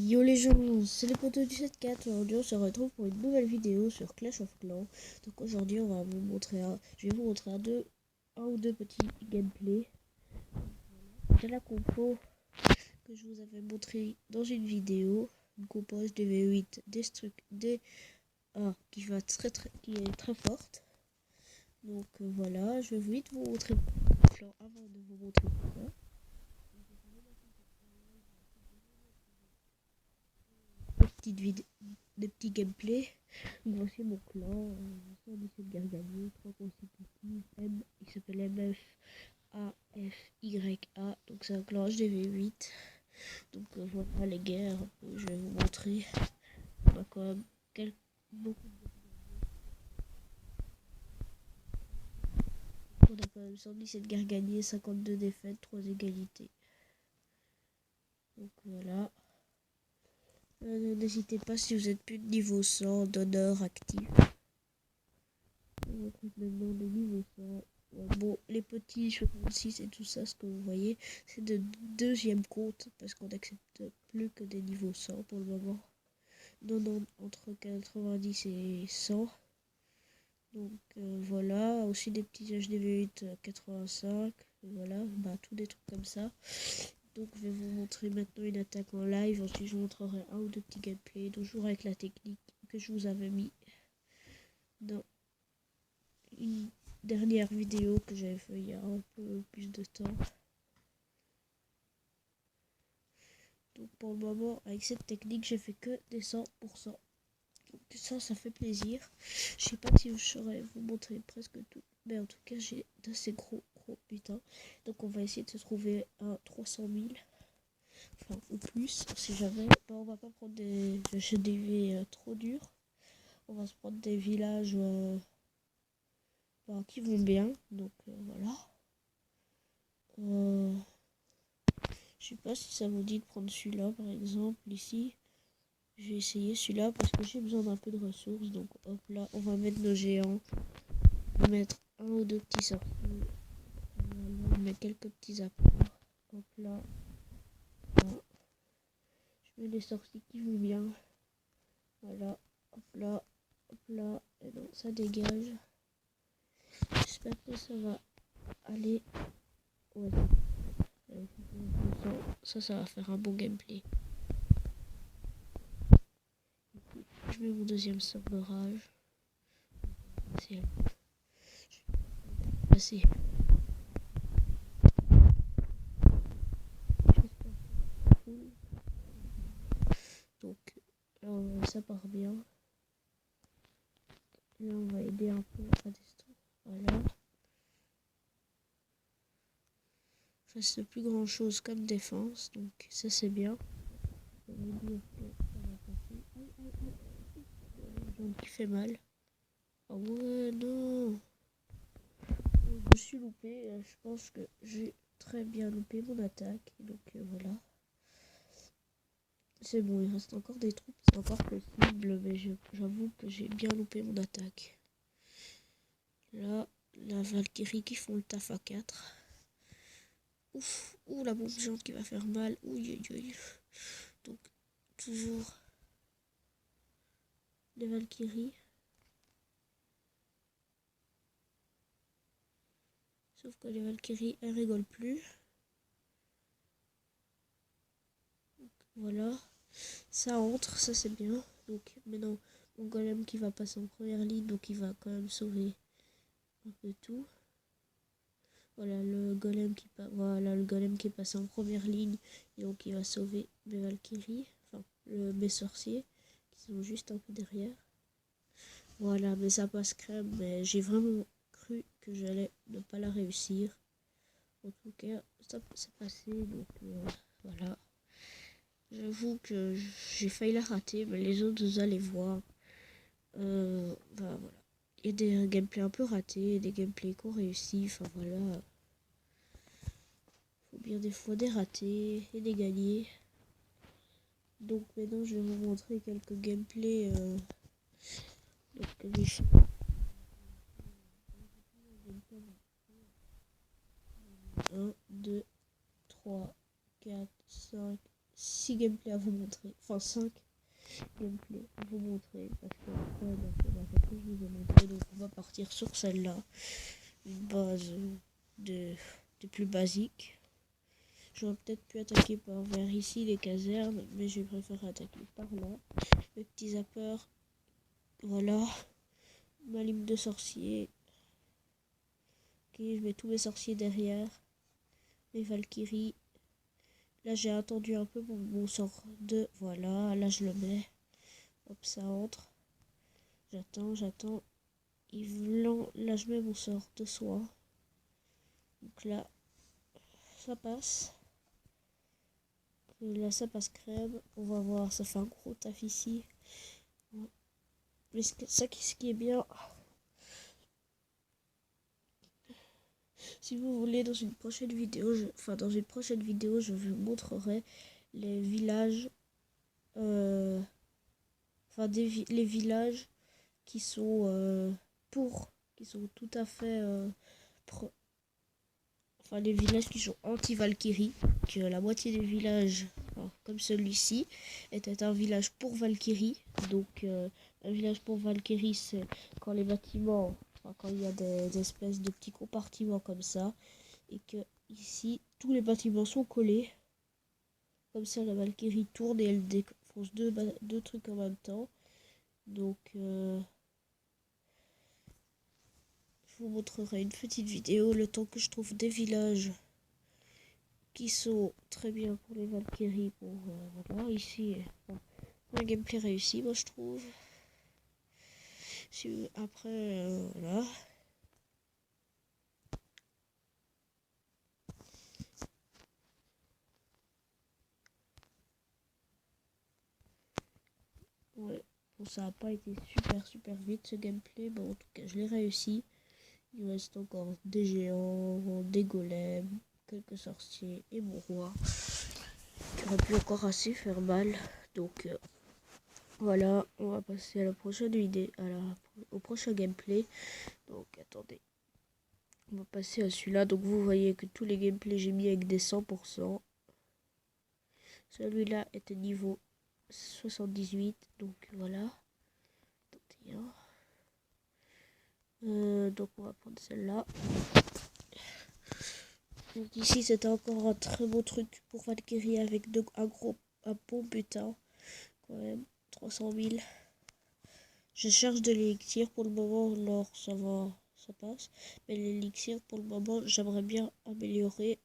Yo les gens, c'est les potos du 7-4. Aujourd'hui on se retrouve pour une nouvelle vidéo sur Clash of Clans. Donc aujourd'hui on va vous montrer je vais vous montrer un ou deux petits gameplays de la compo que je vous avais montré dans une vidéo. Une compo HDV8 qui est très forte. Donc voilà, je vais vite vous montrer mon clan avant de vous montrer pourquoi. Des petits gameplays. Donc voici mon clan, 117 garganiers, 3 consécutives, il s'appelle MFAFYA, donc c'est un clan HDV8. Donc voilà les guerres, je vais vous montrer. On a quand même beaucoup de... On a quand même 117 garganiers, 52 défaites, 3 égalités. Donc voilà. N'hésitez pas si vous êtes plus de niveau 100 d'honneur actif. On recrute maintenant de niveau 100. Bon, les petits 66 et tout ça, ce que vous voyez, c'est de deuxième compte parce qu'on n'accepte plus que des niveaux 100 pour le moment. Non, entre 90 et 100. Donc voilà, aussi des petits HDV8 85. Voilà, bah tous des trucs comme ça. Donc je vais vous montrer maintenant une attaque en live. Ensuite je vous montrerai un ou deux petits gameplays, toujours avec la technique que je vous avais mis dans une dernière vidéo que j'avais fait il y a un peu plus de temps. Donc pour le moment, avec cette technique, j'ai fait que des 100%. Donc ça fait plaisir. Je sais pas si je saurais vous montrer presque tout, mais en tout cas, j'ai d'assez gros putain. Donc on va essayer de se trouver à 300 000. Enfin, ou plus, si jamais. Ben, on va pas prendre des HDV trop durs. On va se prendre des villages qui vont bien. Donc voilà. Je sais pas si ça vous dit de prendre celui-là par exemple ici. Je vais essayer celui-là parce que j'ai besoin d'un peu de ressources. Donc hop là, on va mettre nos géants. On va mettre un ou deux petits sorciers. On va mettre quelques petits apports. Hop là. Voilà. Je mets les sorciers qui vont bien. Voilà. Hop là. Hop là. Et non, ça dégage. J'espère que ça va aller. Ouais. Ça va faire un bon gameplay. Je mets mon deuxième sort de rage. C'est assez. Donc là ça part bien. Là on va aider un peu à destruire. Voilà. Reste plus grand chose comme défense, donc ça c'est bien. Ça veut dire que ça va passer. Jambe qui fait mal. Ah ouais, non. Je me suis loupé. Je pense que j'ai très bien loupé mon attaque. Donc voilà. C'est bon, il reste encore des troupes. C'est encore possible, mais j'avoue que j'ai bien loupé mon attaque. Là, la Valkyrie qui font le taf à 4. Ouf, ouh, la bombe géante qui va faire mal. Ouh. Donc, toujours les Valkyries. Sauf que les Valkyries, elles rigolent plus. Donc, voilà. Ça entre, ça c'est bien. Donc maintenant, mon golem qui va passer en première ligne, donc il va quand même sauver un peu tout. Voilà le golem qui est passé en première ligne, et donc il va sauver mes Valkyries, enfin mes sorciers qui sont juste un peu derrière. Voilà, mais ça passe crème, mais j'ai vraiment cru que j'allais ne pas la réussir. En tout cas, ça s'est passé, donc voilà. J'avoue que j'ai failli la rater, mais les autres, vous allez voir. Voilà. Il y a des gameplays un peu ratés, des gameplays qu'on réussit, enfin voilà. Faut bien des fois des ratés et des gagnés. Donc maintenant, je vais vous montrer quelques gameplays. Donc, 1, 2, 3, 4, 5, 6 gameplays à vous montrer. Enfin 5 gameplays à vous montrer. Parce que après, donc, je vous ai montré. Donc on va partir sur celle-là. Une base de plus basique. J'aurais peut-être pu attaquer par vers ici les casernes. Mais je préfère attaquer par là. Mes petits zappers. Voilà. Ma ligne de sorciers. Ok, je mets tous mes sorciers derrière. Les Valkyries. Là, j'ai attendu un peu pour mon sort 2. Voilà, là, je le mets. Hop, ça entre. J'attends. Là, je mets mon sort de soin. Donc là, ça passe. Là, ça passe crème. On va voir, ça fait un gros taf ici. Mais ce qui est bien, si vous voulez, dans une prochaine vidéo, je vous montrerai les villages, les villages qui sont qui sont tout à fait, les villages qui sont anti-Valkyrie, que la moitié des villages, comme celui-ci, était un village pour Valkyrie. Donc, un village pour Valkyrie, c'est quand les bâtiments, quand il y a des espèces de petits compartiments comme ça, et que ici, tous les bâtiments sont collés. Comme ça, la Valkyrie tourne et elle défonce deux trucs en même temps. Donc, je vous montrerai une petite vidéo le temps que je trouve des villages qui sont très bien pour les Valkyries. Voilà, ici, un gameplay réussi, moi je trouve. Après, voilà. Ouais, bon, ça n'a pas été super vite ce gameplay. Bon, en tout cas, je l'ai réussi. Il reste encore des géants, des golems, quelques sorciers et mon roi. Qui aurait pu encore assez faire mal. Donc, voilà, on va passer à la prochaine vidéo, au prochain gameplay. Donc, attendez. On va passer à celui-là. Donc, vous voyez que tous les gameplays, j'ai mis avec des 100%. Celui-là était niveau 78. Donc, voilà. Attendez, donc, on va prendre celle-là. Donc, ici, c'était encore un très beau truc pour Valkyrie avec un bon butin. Quand même, 300 000. Je cherche de l'élixir pour le moment, alors ça va, ça passe. Mais l'élixir pour le moment, j'aimerais bien améliorer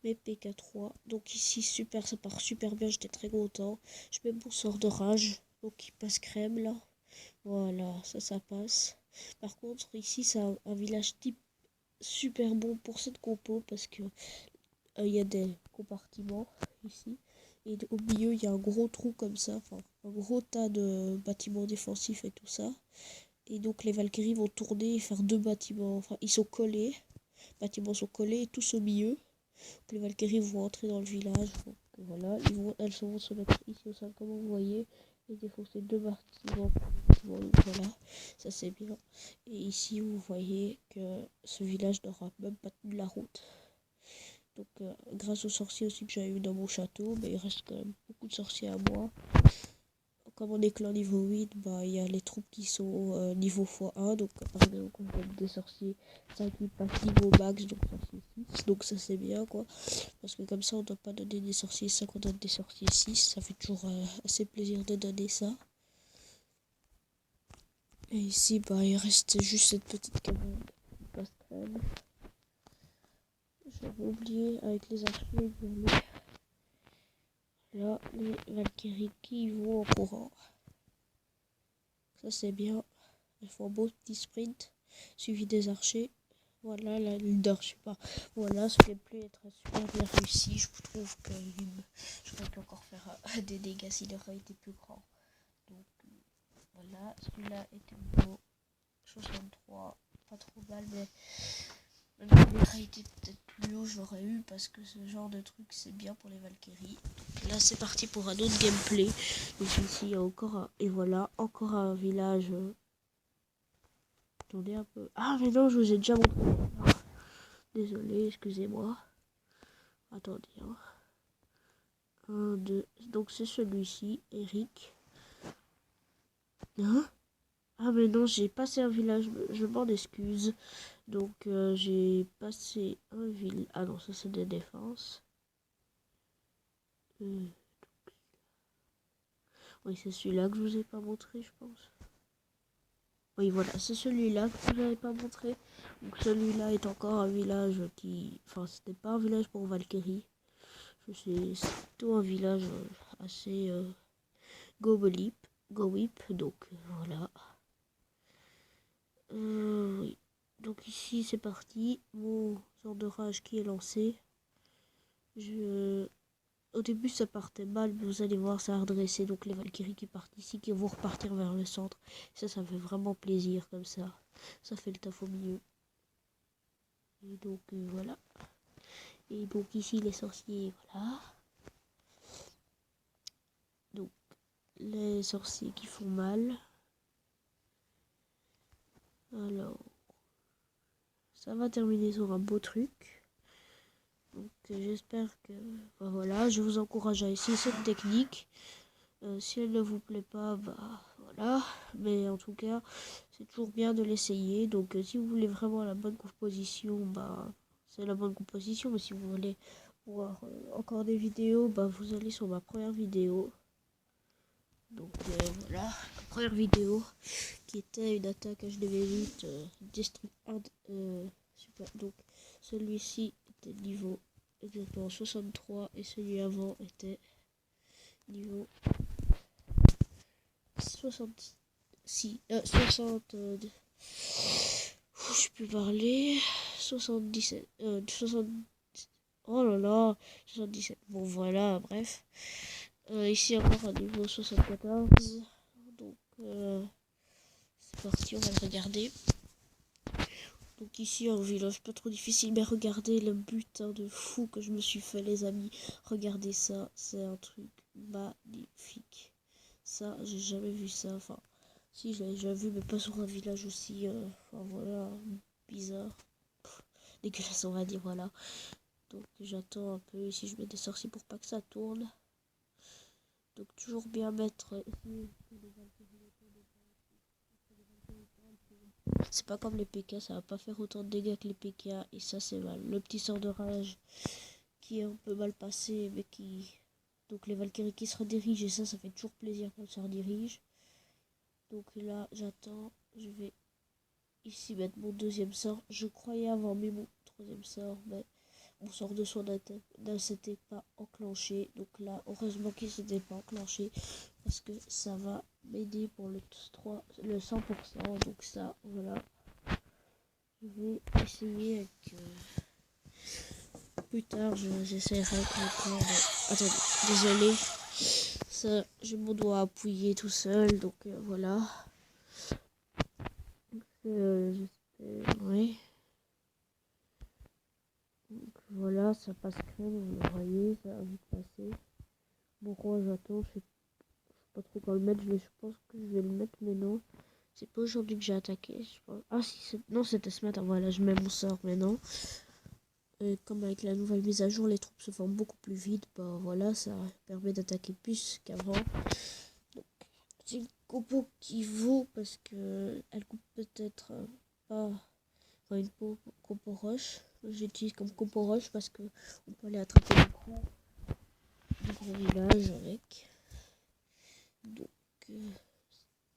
mes PK3. Donc ici, super, ça part super bien, j'étais très content. Je mets mon sort de rage, donc il passe crème là. Voilà, ça passe. Par contre, ici, c'est un village type super bon pour cette compo parce que il y a des compartiments ici. Et au milieu, il y a un gros trou comme ça, enfin, un gros tas de bâtiments défensifs et tout ça. Et donc, les Valkyries vont tourner et faire deux bâtiments. Enfin, ils sont collés. Les bâtiments sont collés et tous au milieu. Donc, les Valkyries vont entrer dans le village. Donc, voilà, elles vont se mettre ici au sol, comme vous voyez. Et défoncer deux bâtiments. Donc, voilà, ça c'est bien. Et ici, vous voyez que ce village n'aura même pas tenu la route. Donc, grâce aux sorciers aussi que j'avais eu dans mon château, il reste quand même beaucoup de sorciers à moi. Comme on est clan niveau 8, il y a les troupes qui sont niveau x1. Donc, par exemple, on donne des sorciers 5 8 passe niveau max, donc sorcier 6. Donc, ça c'est bien quoi. Parce que comme ça, on ne doit pas donner des sorciers 5, on donne des sorciers 6. Ça fait toujours assez plaisir de donner ça. Et ici, il reste juste cette petite cabane qui passe crème. J'avais oublié avec les archers. Là, les Valkyries qui vont en courant. Ça c'est bien. Elles font un beau petit sprint. Suivi des archers. Voilà, la leader, je sais pas. Voilà, ce gameplay est très super bien réussi. Je trouve que j'aurais pu encore faire des dégâts s'il aurait été plus grand. Donc voilà, celui-là était beau. 63, pas trop mal, mais même si il aurait été peut-être plus haut, je l'aurais eu parce que ce genre de truc c'est bien pour les Valkyries. Donc là c'est parti pour un autre gameplay. Donc ici il y a encore et voilà, encore un village. Attendez un peu. Ah mais non, je vous ai déjà montré. Désolé, excusez-moi. Attendez. 1, 2. Donc c'est celui-ci, Eric. Hein? Ah mais non, j'ai passé un village, je m'en excuse. Donc j'ai passé un village. Ah non, ça c'est des défenses. Oui, c'est celui-là que je vous ai pas montré, je pense. Oui, voilà, c'est celui-là que je vous avais pas montré. Donc celui-là est encore un village qui... Enfin, c'était pas un village pour Valkyrie. C'est plutôt un village assez go whip, donc voilà. Oui. Donc ici c'est parti, mon sort de rage qui est lancé. Au début ça partait mal, mais vous allez voir ça a redressé. Donc les Valkyries qui partent ici, qui vont repartir vers le centre. Ça fait vraiment plaisir comme ça. Ça fait le taf au milieu. Et donc voilà. Et donc ici les sorciers, voilà. Donc les sorciers qui font mal. Alors, ça va terminer sur un beau truc. Donc j'espère que... Bah, voilà, je vous encourage à essayer cette technique. Si elle ne vous plaît pas, bah voilà. Mais en tout cas, c'est toujours bien de l'essayer. Donc si vous voulez vraiment la bonne composition, bah c'est la bonne composition. Mais si vous voulez voir encore des vidéos, bah vous allez sur ma première vidéo. Donc voilà, la première vidéo qui était une attaque HDV8 District 1. Super. Donc celui-ci était niveau exactement 63 et celui avant était niveau 66, 60, je peux parler, 77, 60, oh là là, 77, bon voilà, bref, ici encore un niveau 74, donc c'est parti, on va le regarder. Donc ici un village pas trop difficile, mais regardez le butin de fou que je me suis fait les amis, regardez ça, c'est un truc magnifique, ça j'ai jamais vu ça, enfin si je l'ai déjà vu mais pas sur un village aussi, enfin voilà, bizarre, dégueulasse on va dire, voilà. Donc j'attends un peu, ici je mets des sorciers pour pas que ça tourne, donc toujours bien mettre... C'est pas comme les PK, ça va pas faire autant de dégâts que les PK et ça c'est mal. Le petit sort de rage qui est un peu mal passé mais qui... Donc les Valkyries qui se redirigent et ça fait toujours plaisir quand ça redirige. Donc là j'attends, je vais ici mettre mon deuxième sort. Je croyais avoir mis mon troisième sort mais mon sort de soin ne s'était pas enclenché. Donc là heureusement qu'il s'était pas enclenché parce que ça va m'aider pour le 100%. Donc ça voilà. Je vais essayer avec... plus tard, j'essaierai avec mon corps. Attendez, désolé. Ça, j'ai mon doigt appuyé tout seul, donc voilà. J'espère, oui. Donc voilà, ça passe crème, vous le voyez, ça a vite passé. Mon roi, j'attends, je sais pas trop quand le mettre, je pense que je vais le mettre, mais non. C'est pas aujourd'hui que j'ai attaqué, je pense. Ah si, non, c'était ce matin, voilà, je mets mon sort maintenant. Comme avec la nouvelle mise à jour, les troupes se forment beaucoup plus vite. Bah voilà, ça permet d'attaquer plus qu'avant. C'est une compo qui vaut parce que elle coupe peut-être pas. Enfin, une compo rush. J'utilise comme compo rush parce que on peut aller attraper le gros village avec.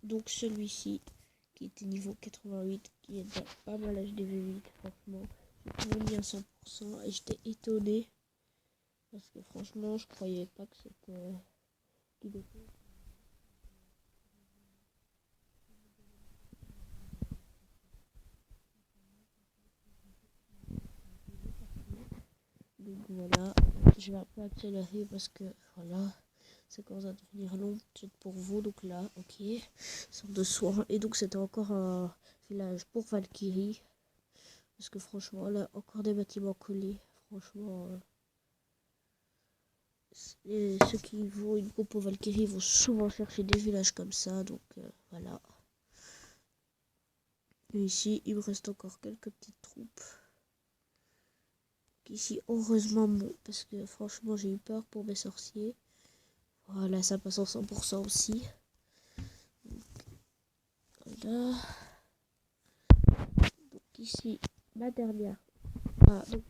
Donc celui-ci qui était niveau 88, qui est pas mal HDV8, franchement. J'ai tout mis à 100% et j'étais étonné. Parce que franchement, je croyais pas que c'était... Donc voilà, je vais un peu accélérer parce que voilà, ça commence à devenir long peut-être pour vous. Donc là, ok, sorte de soin. Et donc c'était encore un village pour Valkyrie. Parce que franchement, là, encore des bâtiments collés. Franchement, ceux qui vont une compo Valkyrie vont souvent chercher des villages comme ça. Donc voilà. Et ici, il me reste encore quelques petites troupes. Ici, heureusement, bon, parce que franchement, j'ai eu peur pour mes sorciers. Voilà, ça passe en 100% aussi. Voilà. Donc ici, ma dernière. Ah, donc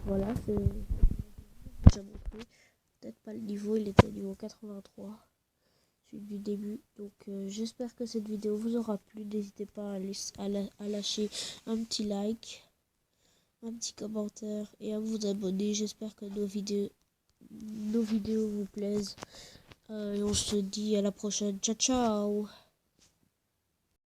voilà, c'est déjà montré. Peut-être pas le niveau, il était niveau 83. Celui du début. Donc j'espère que cette vidéo vous aura plu. N'hésitez pas à lâcher un petit like, un petit commentaire et à vous abonner. J'espère que nos vidéos vous plaisent. Et on se dit à la prochaine. Ciao ciao.